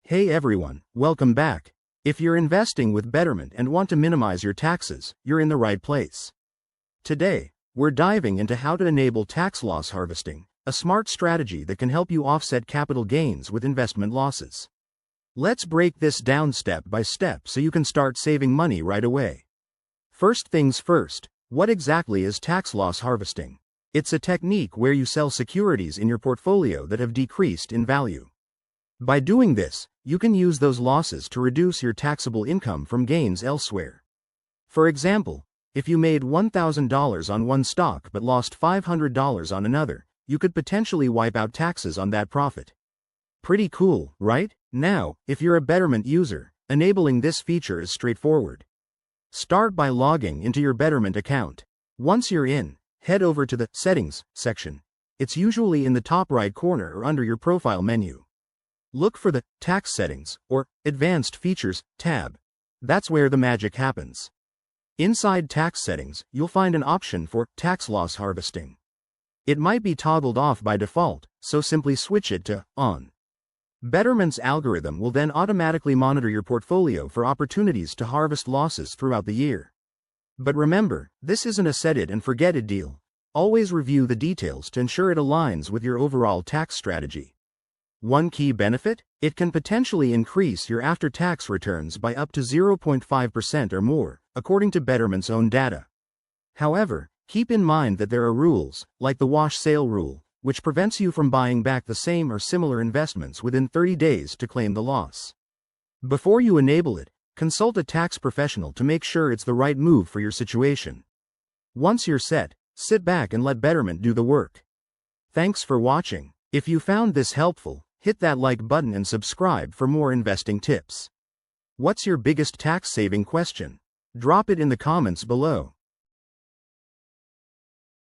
Hey everyone, welcome back. If you're investing with Betterment and want to minimize your taxes, you're in the right place. Today, we're diving into how to enable tax loss harvesting, a smart strategy that can help you offset capital gains with investment losses. Let's break this down step by step so you can start saving money right away. First things first, what exactly is tax loss harvesting? It's a technique where you sell securities in your portfolio that have decreased in value. By doing this, you can use those losses to reduce your taxable income from gains elsewhere. For example, if you made $1,000 on one stock but lost $500 on another, you could potentially wipe out taxes on that profit. Pretty cool, right? Now, if you're a Betterment user, enabling this feature is straightforward. Start by logging into your Betterment account. Once you're in, head over to the Settings section. It's usually in the top right corner or under your profile menu. Look for the Tax Settings or Advanced Features tab. That's where the magic happens. Inside Tax Settings, you'll find an option for tax loss harvesting. It might be toggled off by default, so simply switch it to On. Betterment's algorithm will then automatically monitor your portfolio for opportunities to harvest losses throughout the year. But remember, this isn't a set it and forget it deal. Always review the details to ensure it aligns with your overall tax strategy. One key benefit? It can potentially increase your after-tax returns by up to 0.5% or more, according to Betterment's own data. However, keep in mind that there are rules, like the wash sale rule, which prevents you from buying back the same or similar investments within 30 days to claim the loss. Before you enable it, consult a tax professional to make sure it's the right move for your situation. Once you're set, sit back and let Betterment do the work. Thanks for watching. If you found this helpful, hit that like button and subscribe for more investing tips. What's your biggest tax-saving question? Drop it in the comments below.